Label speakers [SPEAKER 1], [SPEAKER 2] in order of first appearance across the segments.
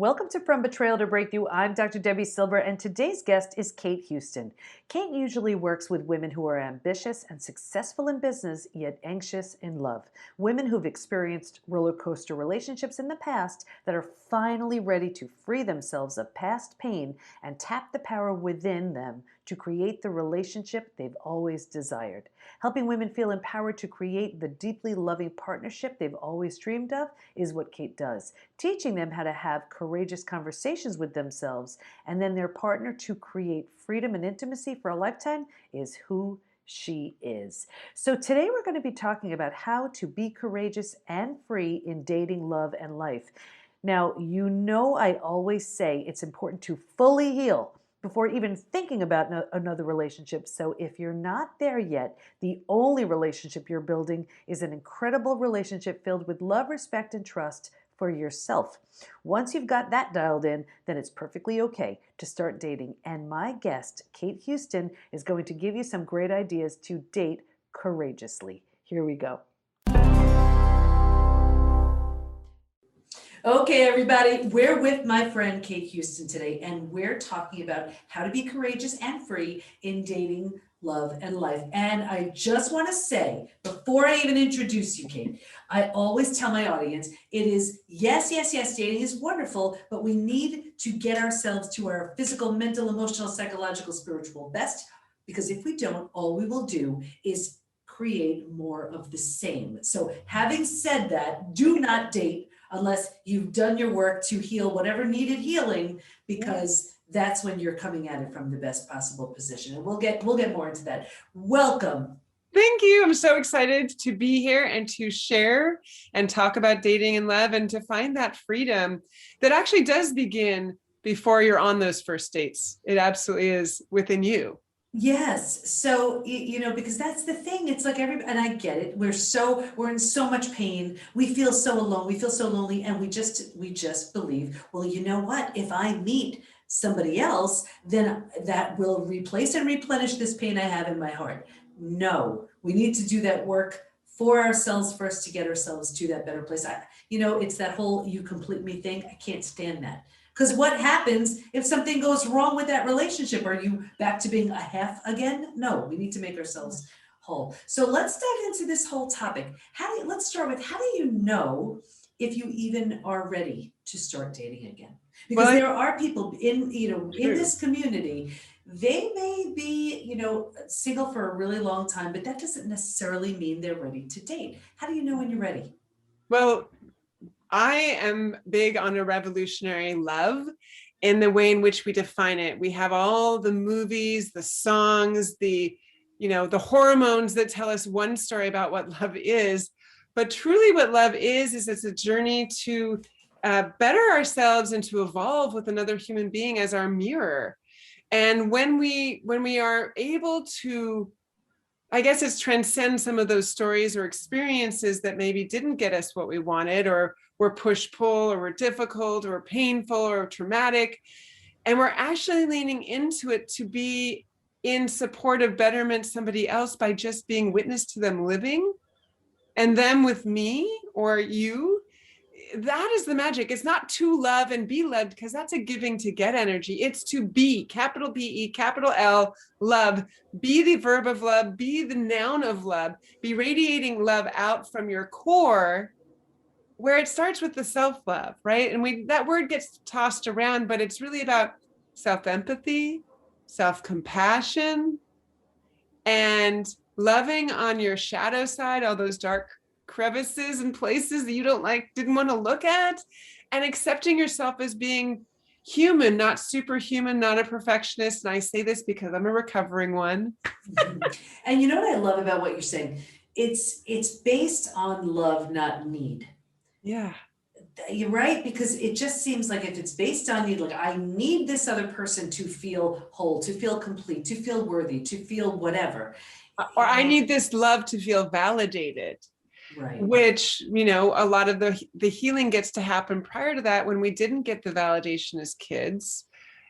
[SPEAKER 1] Welcome to From Betrayal to Breakthrough. I'm Dr. Debbie Silver, and today's guest is Kate Houston. Kate usually works with women who are ambitious and successful in business, yet anxious in love. Women who've experienced roller coaster relationships in the past that are finally ready to free themselves of past pain and tap the power within them to create the relationship they've always desired. Helping women feel empowered to create the deeply loving partnership they've always dreamed of is what Kate does, teaching them how to have courageous conversations with themselves and then their partner to create freedom and intimacy for a lifetime is who she is. So today we're going to be talking about how to be courageous and free in dating, love, and life. Now, I always say it's important to fully heal before even thinking about another relationship. So if you're not there yet, the only relationship you're building is an incredible relationship filled with love, respect, and trust for yourself. Once you've got that dialed in, then it's perfectly okay to start dating. And my guest, Kate Houston, is going to give you some great ideas to date courageously. Here we go. Okay, everybody, we're with my friend Kate Houston today, and we're talking about how to be courageous and free in dating, love, and life. And I just want to say, before I even introduce you, Kate, I always tell my audience, it is yes, dating is wonderful, but we need to get ourselves to our physical, mental, emotional, psychological, spiritual best, because if we don't, all we will do is create more of the same. So having said that, do not date unless you've done your work to heal whatever needed healing, because that's when you're coming at it from the best possible position. And we'll get more into that. Welcome.
[SPEAKER 2] Thank you. I'm so excited to be here and to share and talk about dating and love and to find that freedom that actually does begin before you're on those first dates. It absolutely is within you.
[SPEAKER 1] Yes. So, because that's the thing. It's like and I get it. We're in so much pain. We feel so alone. We feel so lonely. And we just believe, well, you know what? If I meet somebody else, then that will replace and replenish this pain I have in my heart. No, we need to do that work for ourselves first to get ourselves to that better place. It's that whole you complete me thing. I can't stand that. Because what happens if something goes wrong with that relationship? Are you back to being a half again? No, we need to make ourselves whole. So let's dive into this whole topic. Let's start with, how do you know if you even are ready to start dating again? Because there are people in this community, they may be, single for a really long time, but that doesn't necessarily mean they're ready to date. How do you know when you're ready?
[SPEAKER 2] Well, I am big on a revolutionary love in the way in which we define it. We have all the movies, the songs, the hormones that tell us one story about what love is. But truly what love is it's a journey to better ourselves and to evolve with another human being as our mirror. And when we are able to, I guess it's transcend some of those stories or experiences that maybe didn't get us what we wanted, or were push-pull, or were difficult, or painful, or traumatic. And we're actually leaning into it to be in support of betterment somebody else by just being witness to them living, and them with me or you. That is the magic. It's not to love and be loved, because that's a giving to get energy. It's to be, capital B-E, capital L, love. Be the verb of love, be the noun of love, be radiating love out from your core, where it starts with the self-love, right? And that word gets tossed around, but it's really about self-empathy, self-compassion, and loving on your shadow side, all those dark crevices and places that you didn't want to look at, and accepting yourself as being human, not superhuman, not a perfectionist. And I say this because I'm a recovering one.
[SPEAKER 1] And you know what I love about what you're saying? It's based on love, not need.
[SPEAKER 2] Yeah.
[SPEAKER 1] You're right, because it just seems like if it's based on need, like I need this other person to feel whole, to feel complete, to feel worthy, to feel whatever.
[SPEAKER 2] Or I need this love to feel validated.
[SPEAKER 1] Right.
[SPEAKER 2] Which, a lot of the healing gets to happen prior to that, when we didn't get the validation as kids,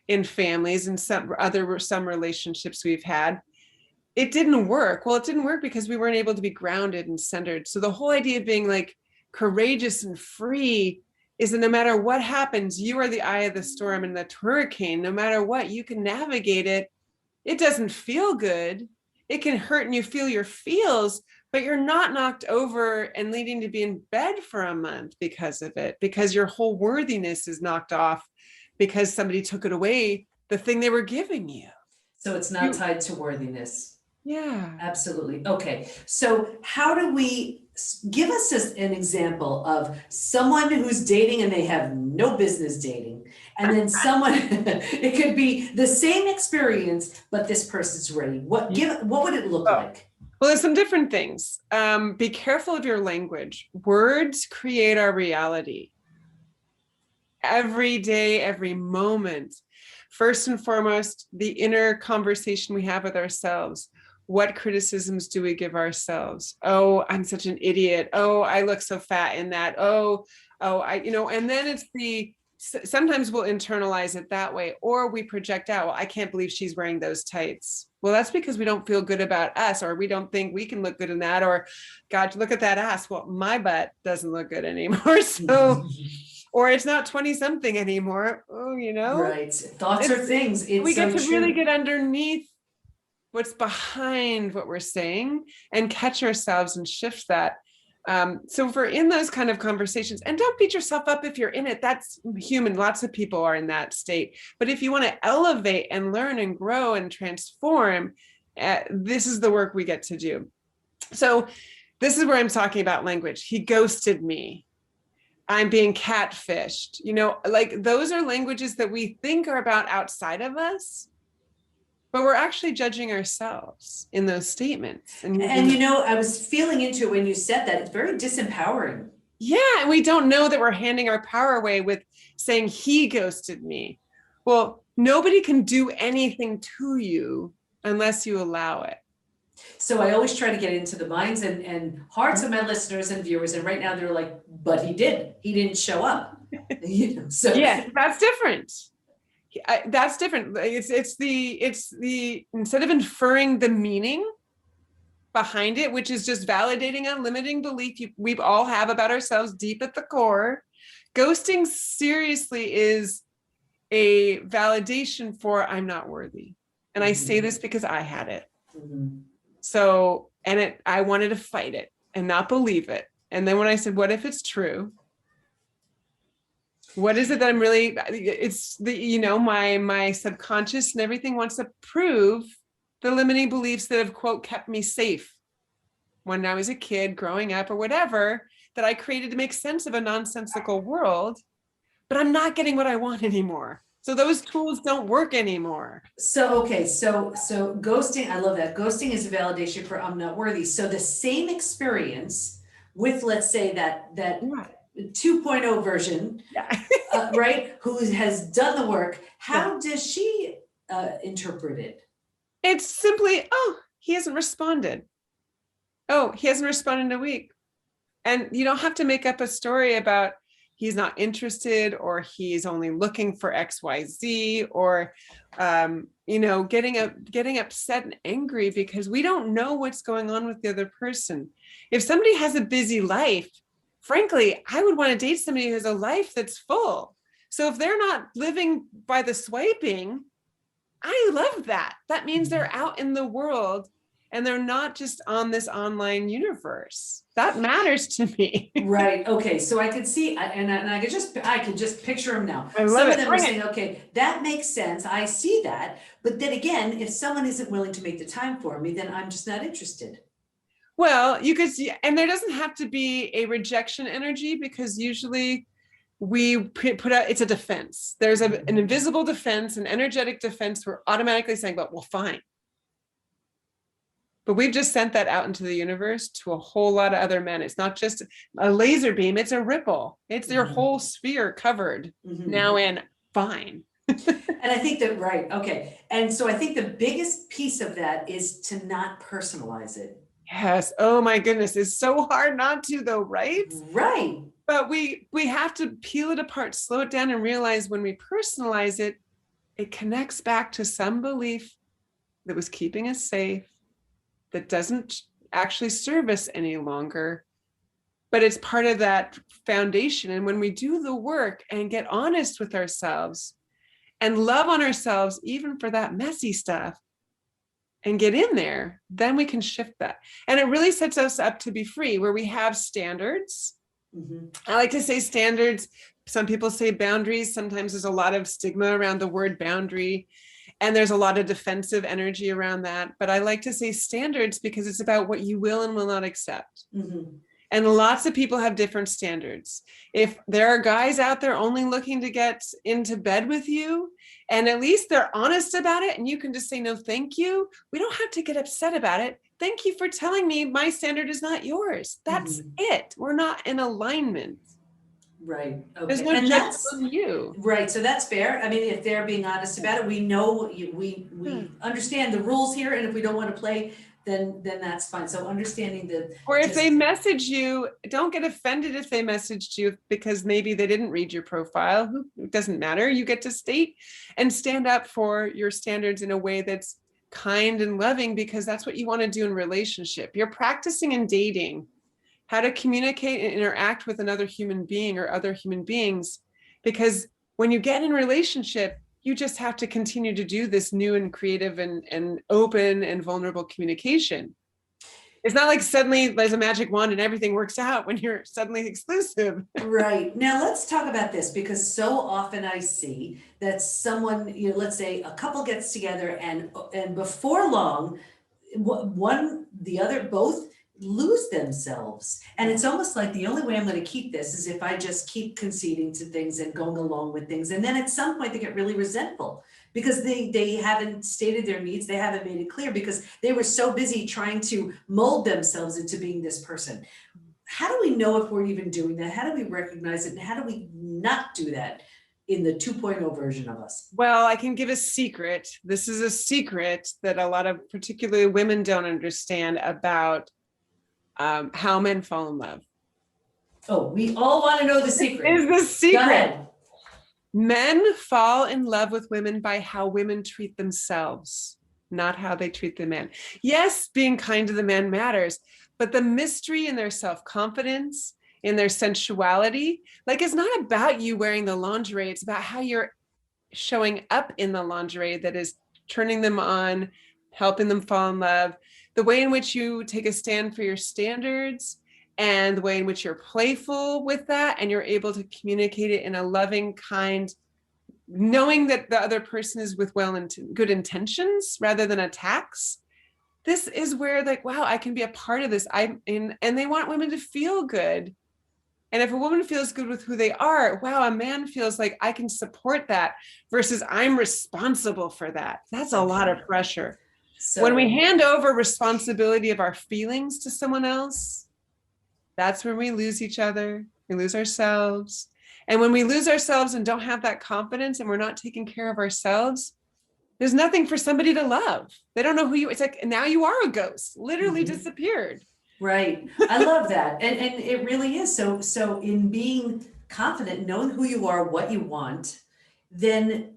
[SPEAKER 2] in families and some relationships we've had. It didn't work. Well, it didn't work because we weren't able to be grounded and centered. So the whole idea of being like courageous and free is that no matter what happens, you are the eye of the storm and the hurricane. No matter what, you can navigate it. It doesn't feel good. It can hurt and you feel your feels, but you're not knocked over and needing to be in bed for a month because of it, because your whole worthiness is knocked off because somebody took it away, the thing they were giving you.
[SPEAKER 1] So it's not tied to worthiness.
[SPEAKER 2] Yeah.
[SPEAKER 1] Absolutely. Okay. So how do we give us an example of someone who's dating and they have no business dating, and then someone it could be the same experience, but this person's ready. What would it look like?
[SPEAKER 2] Well, there's some different things. Be careful of your language. Words create our reality. Every day, every moment. First and foremost, the inner conversation we have with ourselves. What criticisms do we give ourselves? Oh, I'm such an idiot. Oh, I look so fat in that. And then it's sometimes we'll internalize it that way, or we project out, well, I can't believe she's wearing those tights. Well, that's because we don't feel good about us, or we don't think we can look good in that, or God, look at that ass. Well, my butt doesn't look good anymore. So, or it's not 20 something anymore. Oh,
[SPEAKER 1] Right. Thoughts are things.
[SPEAKER 2] We get to really get underneath what's behind what we're saying and catch ourselves and shift that. So if we're in those kind of conversations, and don't beat yourself up if you're in it, that's human. Lots of people are in that state. But if you want to elevate and learn and grow and transform, this is the work we get to do. So this is where I'm talking about language. He ghosted me. I'm being catfished. Like those are languages that we think are about outside of us, but we're actually judging ourselves in those statements.
[SPEAKER 1] And I was feeling into it when you said that. It's very disempowering.
[SPEAKER 2] Yeah, and we don't know that we're handing our power away with saying he ghosted me. Well, nobody can do anything to you unless you allow it.
[SPEAKER 1] So I always try to get into the minds and hearts of my listeners and viewers. And right now they're like, but he didn't show up. So
[SPEAKER 2] yeah, that's different. That's different. It's the instead of inferring the meaning behind it, which is just validating a limiting belief we all have about ourselves deep at the core, ghosting seriously is a validation for I'm not worthy. And I say this because I had it. Mm-hmm. So, I wanted to fight it and not believe it. And then when I said, what if it's true? What is it that I'm really, it's my subconscious and everything wants to prove the limiting beliefs that have, quote, kept me safe when I was a kid growing up or whatever, that I created to make sense of a nonsensical world, but I'm not getting what I want anymore. So those tools don't work anymore.
[SPEAKER 1] So ghosting, I love that. Ghosting is a validation for I'm not worthy. So the same experience with, let's say that yeah. 2.0 version, yeah. Right? Who has done the work. How does she interpret it?
[SPEAKER 2] It's simply, oh, he hasn't responded. Oh, he hasn't responded in a week. And you don't have to make up a story about he's not interested or he's only looking for XYZ or, getting upset and angry because we don't know what's going on with the other person. If somebody has a busy life, frankly, I would want to date somebody who has a life that's full. So if they're not living by the swiping, I love that. That means they're out in the world and they're not just on this online universe. That matters to me.
[SPEAKER 1] Right. Okay. So I could see, and I could just picture them now.
[SPEAKER 2] I love
[SPEAKER 1] Some
[SPEAKER 2] it.
[SPEAKER 1] of them are saying, okay, that makes sense. I see that. But then again, if someone isn't willing to make the time for me, then I'm just not interested.
[SPEAKER 2] Well, you could see, and there doesn't have to be a rejection energy because usually we put out, it's a defense. There's an invisible defense, an energetic defense. We're automatically saying, well, fine. But we've just sent that out into the universe to a whole lot of other men. It's not just a laser beam, it's a ripple. It's your whole sphere covered now in fine.
[SPEAKER 1] And I think that, right, okay. And so I think the biggest piece of that is to not personalize it.
[SPEAKER 2] Yes. Oh my goodness. It's so hard not to though, right?
[SPEAKER 1] Right.
[SPEAKER 2] But we have to peel it apart, slow it down and realize when we personalize it, it connects back to some belief that was keeping us safe, that doesn't actually serve us any longer. but it's part of that foundation. And when we do the work and get honest with ourselves and love on ourselves, even for that messy stuff, and get in there, then we can shift that. And it really sets us up to be free, where we have standards. Mm-hmm. I like to say standards. Some people say boundaries. Sometimes there's a lot of stigma around the word boundary, and there's a lot of defensive energy around that. But I like to say standards because it's about what you will and will not accept. Mm-hmm. And lots of people have different standards. If there are guys out there only looking to get into bed with you, and at least they're honest about it, and you can just say, no, thank you. We don't have to get upset about it. Thank you for telling me my standard is not yours. That's it. We're not in alignment.
[SPEAKER 1] Right. Okay.
[SPEAKER 2] There's no judgment on you.
[SPEAKER 1] Right. So that's fair. I mean, if they're being honest about it, we know we understand the rules here, and if we don't want to play, then that's fine. So understanding the.
[SPEAKER 2] Or if they message you, don't get offended if they messaged you because maybe they didn't read your profile. It doesn't matter. You get to state and stand up for your standards in a way that's kind and loving, because that's what you want to do in relationship. You're practicing in dating how to communicate and interact with another human being or other human beings, because when you get in relationship, you just have to continue to do this new and creative and open and vulnerable communication. It's not like suddenly there's a magic wand and everything works out when you're suddenly exclusive.
[SPEAKER 1] Right. Now let's talk about this, because so often I see that someone, let's say a couple gets together and before long, the other, both lose themselves. And it's almost like the only way I'm going to keep this is if I just keep conceding to things and going along with things. And then at some point they get really resentful because they haven't stated their needs. They haven't made it clear because they were so busy trying to mold themselves into being this person. How do we know if we're even doing that? How do we recognize it? And how do we not do that in the 2.0 version of us?
[SPEAKER 2] Well, I can give a secret. This is a secret that a lot of particularly women don't understand about how men fall in love.
[SPEAKER 1] Oh, we all want to know the secret.
[SPEAKER 2] Is the secret.
[SPEAKER 1] Go ahead.
[SPEAKER 2] Men fall in love with women by how women treat themselves, not how they treat the men. Yes, being kind to the men matters, but the mystery in their self-confidence, in their sensuality, like it's not about you wearing the lingerie. It's about how you're showing up in the lingerie that is turning them on, helping them fall in love. The way in which you take a stand for your standards and the way in which you're playful with that and you're able to communicate it in a loving, kind, knowing that the other person is with good intentions rather than attacks. This is where like, wow, I can be a part of this. And they want women to feel good. And if a woman feels good with who they are, wow, a man feels like I can support that versus I'm responsible for that. That's a lot of pressure. So when we hand over responsibility of our feelings to someone else, that's when we lose each other, we lose ourselves. And when we lose ourselves and don't have that confidence and we're not taking care of ourselves, there's nothing for somebody to love. They don't know who you are. It's like, now you are a ghost, literally disappeared.
[SPEAKER 1] Right. I love that. And it really is. So in being confident, knowing who you are, what you want, then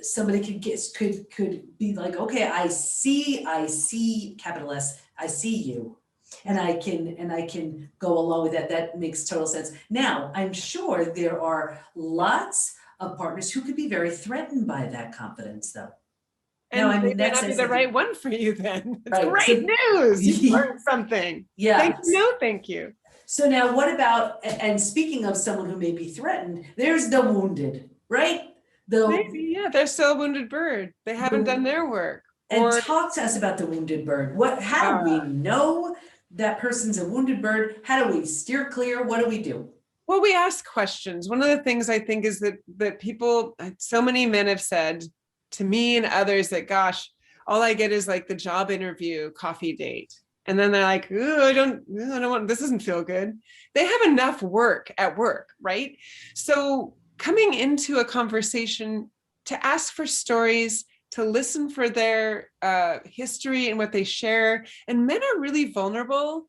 [SPEAKER 1] somebody could be like, okay, I see capital S, I see you. And I can go along with that. That makes total sense. Now, I'm sure there are lots of partners who could be very threatened by that confidence, though.
[SPEAKER 2] And no, I mean, may not be the right one for you then. It's right. Great news. You learned something.
[SPEAKER 1] Yeah.
[SPEAKER 2] Thank you. No, thank you.
[SPEAKER 1] So now what about, and speaking of someone who may be threatened, there's the wounded, right?
[SPEAKER 2] Maybe, yeah, they're still a wounded bird. They haven't done their work.
[SPEAKER 1] And talk to us about the wounded bird. How do we know that person's a wounded bird? How do we steer clear? What do we do?
[SPEAKER 2] Well, we ask questions. One of the things I think is that people, so many men have said to me and others that, gosh, all I get is like the job interview coffee date. And then they're like, oh, I don't want, this doesn't feel good. They have enough work at work, right? So coming into a conversation to ask for stories, to listen for their history and what they share. And men are really vulnerable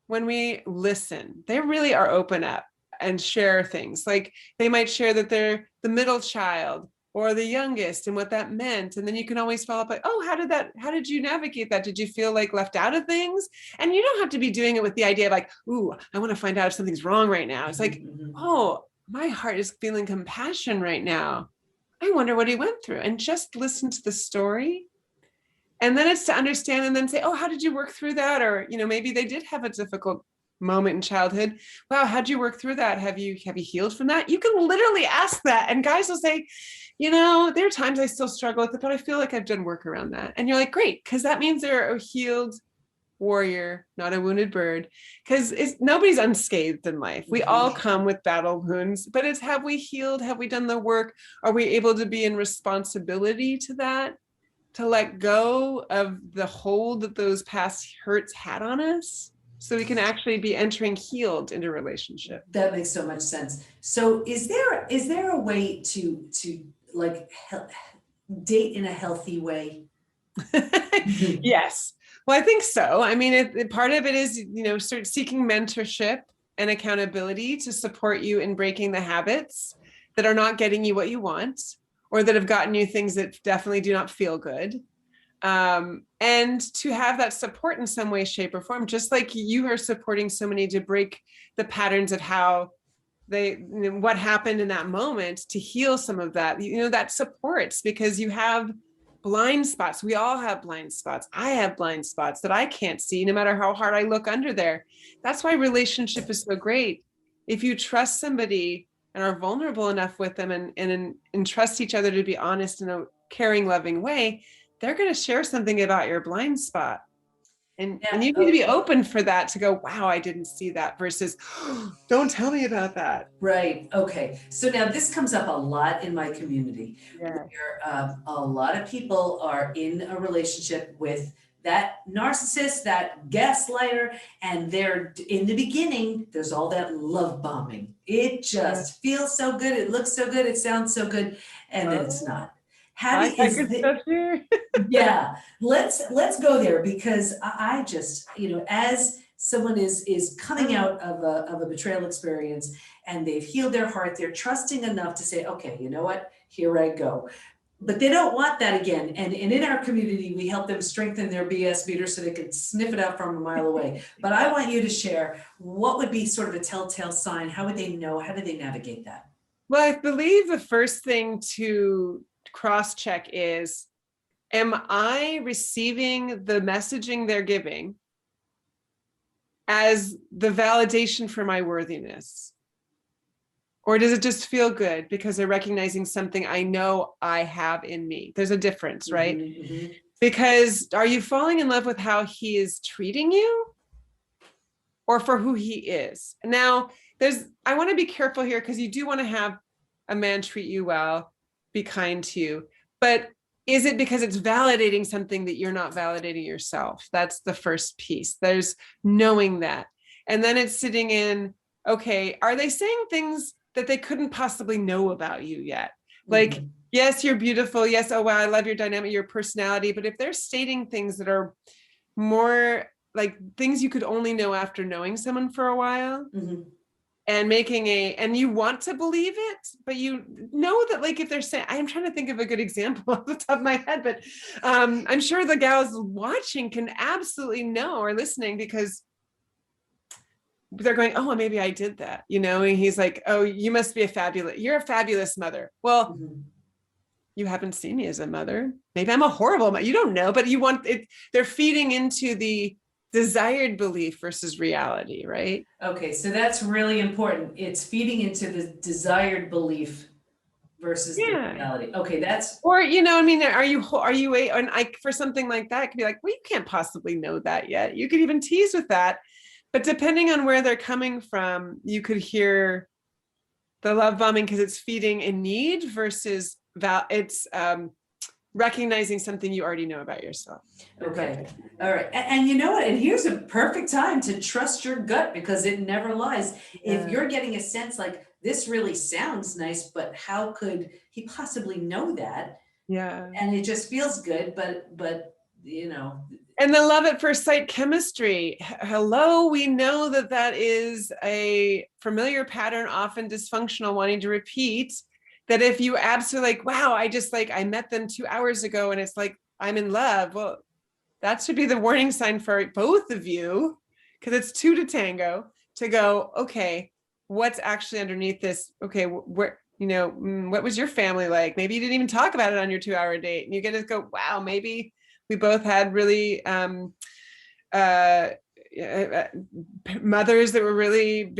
[SPEAKER 2] when we listen. They really are open up and share things. Like they might share that they're the middle child, or the youngest and what that meant. And then you can always follow up like, oh, how did you navigate that? Did you feel like left out of things? And you don't have to be doing it with the idea of like, ooh, I want to find out if something's wrong right now. It's like, oh, my heart is feeling compassion right now. I wonder what he went through, and just listen to the story. And then it's to understand and then say, oh, how did you work through that? Or, maybe they did have a difficult moment in childhood. Wow, how'd you work through that? Have you healed from that? You can literally ask that. And guys will say, there are times I still struggle with it, but I feel like I've done work around that. And you're like, great, because that means they're a healed warrior, not a wounded bird. Because nobody's unscathed in life. We all come with battle wounds, but it's, have we healed? Have we done the work? Are we able to be in responsibility to that? To let go of the hold that those past hurts had on us, so we can actually be entering healed into relationship.
[SPEAKER 1] That makes so much sense. So is there a way to like date in a healthy way?
[SPEAKER 2] Yes. Well, I think so. I mean, part of it is, start seeking mentorship and accountability to support you in breaking the habits that are not getting you what you want, or that have gotten you things that definitely do not feel good. And to have that support in some way, shape, or form, just like you are supporting so many to break the patterns of how what happened in that moment, to heal some of that, that supports, because you have blind spots. We all have blind spots. I have blind spots that I can't see no matter how hard I look under there. That's why relationship is so great. If you trust somebody and are vulnerable enough with them and trust each other to be honest in a caring, loving way, they're going to share something about your blind spot. And you need to be open for that, to go, wow, I didn't see that, versus, oh, don't tell me about that.
[SPEAKER 1] Right. Okay. So now this comes up a lot in my community.
[SPEAKER 2] Yeah.
[SPEAKER 1] Where a lot of people are in a relationship with that narcissist, that gaslighter, and they're in the beginning, there's all that love bombing. It just feels so good. It looks so good. It sounds so good. And then it's not. Yeah, let's go there, because I just, as someone is coming out of a betrayal experience and they've healed their heart, they're trusting enough to say, okay, you know what, here I go. But they don't want that again. And in our community, we help them strengthen their BS meter so they can sniff it out from a mile away. But I want you to share, what would be sort of a telltale sign? How would they know? How do they navigate that?
[SPEAKER 2] Well, I believe the first thing to cross-check is, am I receiving the messaging they're giving as the validation for my worthiness? Or does it just feel good because they're recognizing something I know I have in me? There's a difference, right? Mm-hmm. Because are you falling in love with how he is treating you, or for who he is? Now, I want to be careful here, because you do want to have a man treat you well, be kind to you. But is it because it's validating something that you're not validating yourself? That's the first piece. There's knowing that. And then it's sitting in, okay, are they saying things that they couldn't possibly know about you yet? Like, yes, you're beautiful. Yes, oh, wow, I love your dynamic, your personality. But if they're stating things that are more like things you could only know after knowing someone for a while, and and you want to believe it, but you know that, like, if they're saying, I'm trying to think of a good example off the top of my head, but I'm sure the gals watching can absolutely know or listening, because they're going, oh, well, maybe I did that, and he's like, oh, you're a fabulous mother. Well, you haven't seen me as a mother. Maybe I'm a horrible mother. You don't know, but you want it. They're feeding into the desired belief versus reality, right?
[SPEAKER 1] Okay, so that's really important. It's feeding into the desired belief versus the reality. Okay, that's.
[SPEAKER 2] Or, are you and for something like that, it could be like, well, you can't possibly know that yet. You could even tease with that. But depending on where they're coming from, you could hear the love bombing because it's feeding a need versus it's recognizing something you already know about yourself.
[SPEAKER 1] Okay. All right. And you know what? And here's a perfect time to trust your gut, because it never lies. Yeah. If you're getting a sense like, this really sounds nice, but how could he possibly know that?
[SPEAKER 2] Yeah.
[SPEAKER 1] And it just feels good, but
[SPEAKER 2] And the love at first sight chemistry. Hello, we know that is a familiar pattern, often dysfunctional, wanting to repeat. That if you absolutely like, wow, I just like, I met them 2 hours ago and it's like, I'm in love. Well, that should be the warning sign for both of you, because it's two to tango, to go, okay, what's actually underneath this? Okay, where, what was your family like? Maybe you didn't even talk about it on your 2 hour date. And you get to go, wow, maybe we both had really uh, mothers that were really,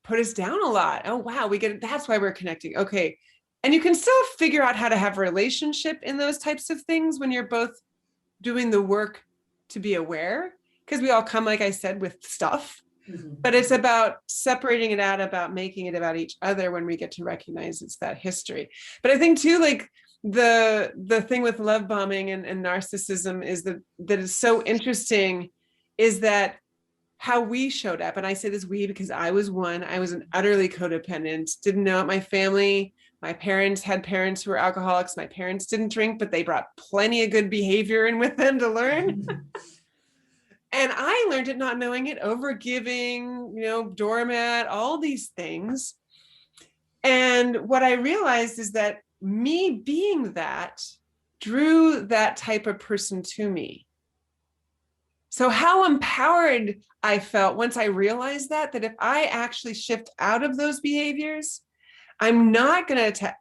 [SPEAKER 2] put us down a lot. Oh, wow, we get it. That's why we're connecting. Okay. And you can still figure out how to have a relationship in those types of things when you're both doing the work to be aware, because we all come, like I said, with stuff. Mm-hmm. But it's about separating it out, about making it about each other when we get to recognize it's that history. But I think too, like the thing with love bombing and narcissism is that is so interesting is that how we showed up. And I say this we because I was an utterly codependent, didn't know it. My family, my parents had parents who were alcoholics. My parents didn't drink, but they brought plenty of good behavior in with them to learn. And I learned it not knowing it, overgiving, doormat, all these things. And what I realized is that me being that drew that type of person to me. So how empowered I felt once I realized that if I actually shift out of those behaviors, I'm not going to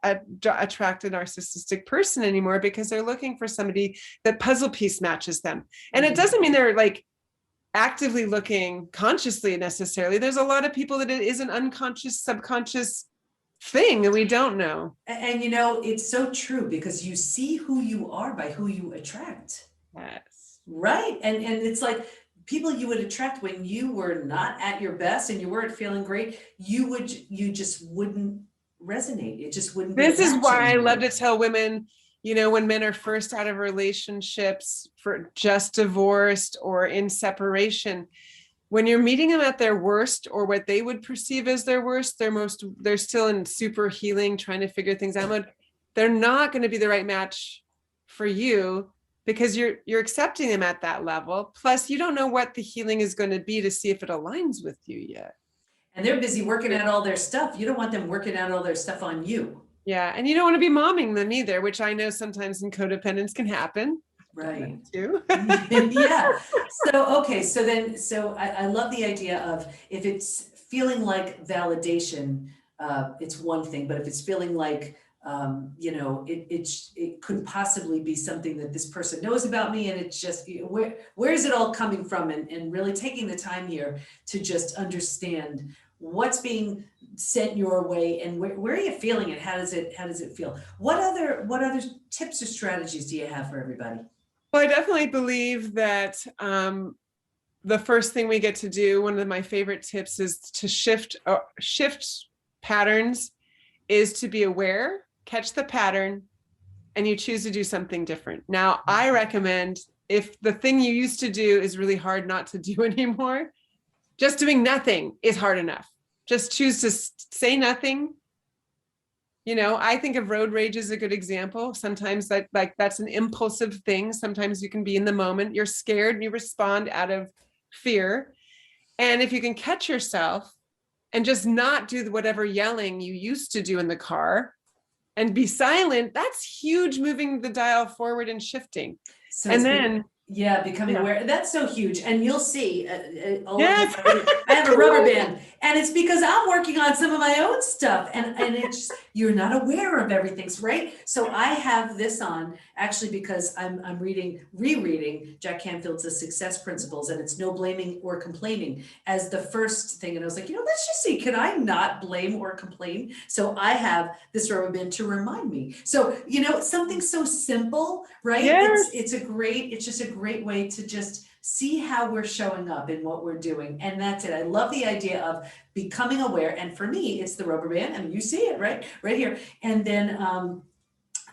[SPEAKER 2] attract a narcissistic person anymore, because they're looking for somebody that puzzle piece matches them. And it doesn't mean they're like actively looking consciously necessarily. There's a lot of people that it is an unconscious, subconscious thing that we don't know.
[SPEAKER 1] And it's so true, because you see who you are by who you attract.
[SPEAKER 2] Yes.
[SPEAKER 1] Right. And it's like people you would attract when you were not at your best and you weren't feeling great, you just wouldn't resonate. It just wouldn't be.
[SPEAKER 2] This is why I love to tell women, when men are first out of relationships, for just divorced or in separation, when you're meeting them at their worst, or what they would perceive as their worst, they're still in super healing, trying to figure things out. They're not going to be the right match for you, because you're accepting them at that level. Plus, you don't know what the healing is going to be to see if it aligns with you yet.
[SPEAKER 1] And they're busy working out all their stuff. You don't want them working out all their stuff on you.
[SPEAKER 2] Yeah. And you don't want to be momming them either, which I know sometimes in codependence can happen.
[SPEAKER 1] Right.
[SPEAKER 2] Too.
[SPEAKER 1] Yeah. So I love the idea of, if it's feeling like validation, it's one thing, but if it's feeling like, it could possibly be something that this person knows about me, and it's just, where is it all coming from? And really taking the time here to just understand what's being sent your way, and where are you feeling it? How does it feel? What other tips or strategies do you have for everybody?
[SPEAKER 2] Well, I definitely believe that the first thing we get to do, one of my favorite tips, is to shift patterns, is to be aware, catch the pattern, and you choose to do something different. Now, I recommend, if the thing you used to do is really hard not to do anymore, just doing nothing is hard enough. Just choose to say nothing. I think of road rage as a good example. Sometimes that's an impulsive thing. Sometimes you can be in the moment, you're scared and you respond out of fear. And if you can catch yourself and just not do whatever yelling you used to do in the car and be silent, that's huge, moving the dial forward and shifting.
[SPEAKER 1] So and then becoming aware. That's so huge. And you'll see, yes. I have a rubber band, and it's because I'm working on some of my own stuff, and it's, you're not aware of everything, right? So I have this on actually because I'm rereading Jack Canfield's The Success Principles, and it's no blaming or complaining as the first thing. And I was like, let's just see, can I not blame or complain? So I have this rubber band to remind me. So, something so simple, right? Yes. It's just a great way to just see how we're showing up in what we're doing. And that's it. I love the idea of becoming aware. And for me, it's the rubber band. I mean, you see it right here. And then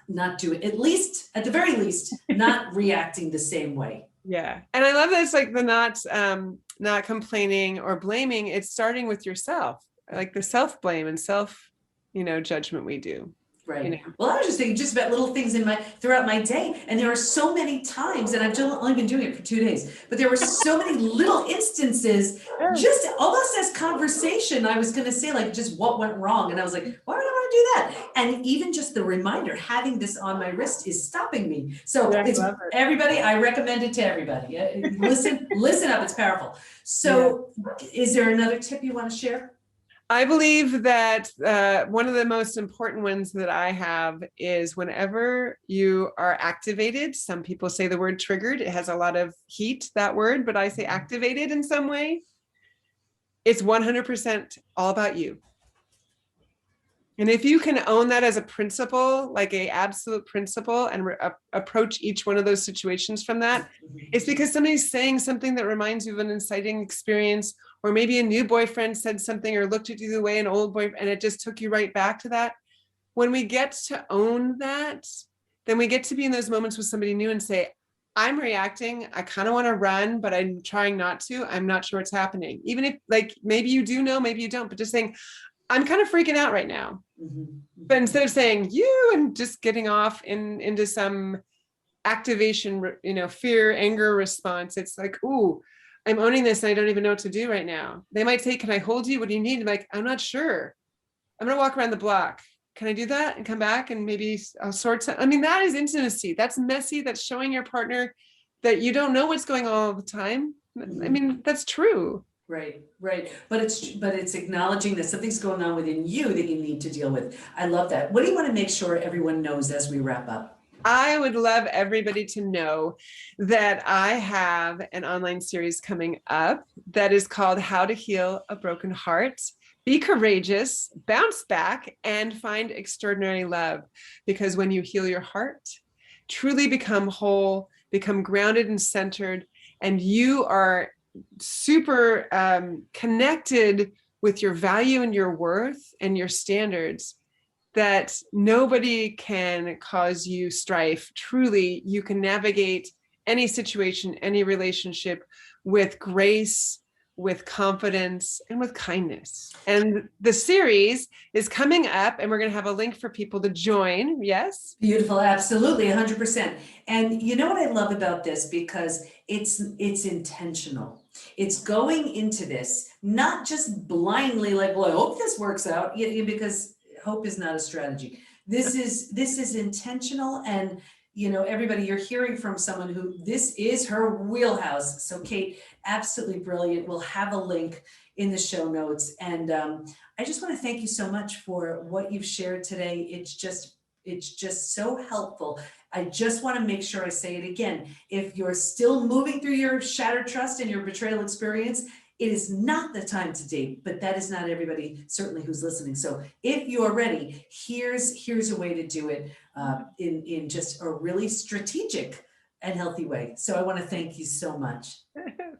[SPEAKER 1] not do it, at the very least, not reacting the same way.
[SPEAKER 2] Yeah. And I love that it's like the not complaining or blaming. It's starting with yourself, like the self-blame and self, judgment we do.
[SPEAKER 1] Right. Well, I was just thinking just about little things throughout my day, and there are so many times, and I've only been doing it for 2 days, but there were so many little instances,
[SPEAKER 2] Yes.
[SPEAKER 1] just almost as conversation. I was going to say like just what went wrong, and I was like, why would I want to do that? And even just the reminder, having this on my wrist is stopping me. So
[SPEAKER 2] Yeah, I
[SPEAKER 1] it's
[SPEAKER 2] love it.
[SPEAKER 1] everybody. I recommend it to everybody. Listen up. It's powerful. So, is there another tip you want to share?
[SPEAKER 2] I believe that one of the most important ones that I have is whenever you are activated, some people say the word triggered, it has a lot of heat, that word, but I say activated in some way. It's 100% all about you. And if you can own that as a principle, like a absolute principle, and approach each one of those situations from that, it's because somebody's saying something that reminds you of an inciting experience, or maybe a new boyfriend said something or looked at you the way an old boyfriend, and it just took you right back to that. When we get to own that, then we get to be in those moments with somebody new and say, I'm reacting. I kind of want to run, but I'm trying not to. I'm not sure what's happening. Even if, like, maybe you do know, maybe you don't, but just saying, I'm kind of freaking out right now. But instead of saying you and just getting off into some activation, fear, anger response, it's like, ooh, I'm owning this and I don't even know what to do right now. They might say, can I hold you? What do you need? I'm like, I'm not sure. I'm going to walk around the block. Can I do that and come back and maybe I'll sort some. I mean, that is intimacy. That's messy. That's showing your partner that you don't know what's going on all the time. I mean, that's true.
[SPEAKER 1] Right. But it's acknowledging that something's going on within you that you need to deal with. I love that. What do you want to make sure everyone knows as we wrap up?
[SPEAKER 2] I would love everybody to know that I have an online series coming up that is called How to Heal a Broken Heart. Be courageous, bounce back, and find extraordinary love. Because when you heal your heart, truly become whole, become grounded and centered, and you are super connected with your value and your worth and your standards, that nobody can cause you strife. Truly, you can navigate any situation, any relationship with grace, with confidence, and with kindness. And the series is coming up, and we're going to have a link for people to join. Yes?
[SPEAKER 1] Beautiful. Absolutely. 100%. And you know what I love about this, because it's intentional. It's going into this, not just blindly like, well, I hope this works out, because hope is not a strategy. This is intentional. And everybody, you're hearing from someone who this is her wheelhouse. So Kate, absolutely brilliant. We'll have a link in the show notes. And I just want to thank you so much for what you've shared today. It's just so helpful. I just want to make sure I say it again. If you're still moving through your shattered trust and your betrayal experience, it is not the time to date, but that is not everybody, certainly, who's listening. So if you are ready, here's a way to do it in just a really strategic and healthy way. So I want to thank you so much.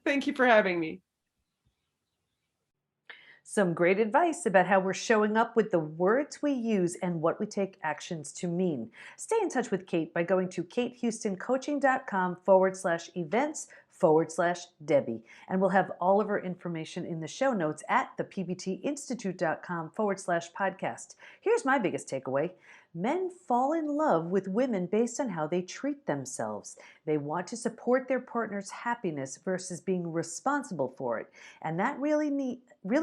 [SPEAKER 2] Thank you for having me.
[SPEAKER 1] Some great advice about how we're showing up with the words we use and what we take actions to mean. Stay in touch with Kate by going to katehoustoncoaching.com/events/Debbie. And we'll have all of her information in the show notes at thepbtinstitute.com/podcast. Here's my biggest takeaway. Men fall in love with women based on how they treat themselves. They want to support their partner's happiness versus being responsible for it. And that really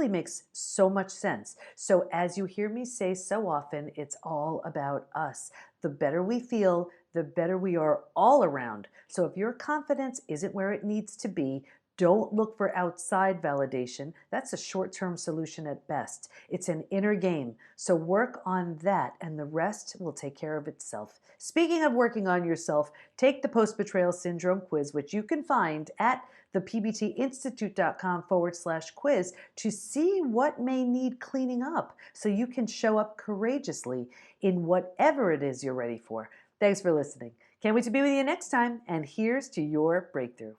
[SPEAKER 1] makes so much sense. So as you hear me say so often, it's all about us. The better we feel, the better we are all around. So if your confidence isn't where it needs to be, don't look for outside validation. That's a short-term solution at best. It's an inner game. So work on that, and the rest will take care of itself. Speaking of working on yourself, take the post-betrayal syndrome quiz, which you can find at thepbtinstitute.com/quiz to see what may need cleaning up so you can show up courageously in whatever it is you're ready for. Thanks for listening. Can't wait to be with you next time, and here's to your breakthrough.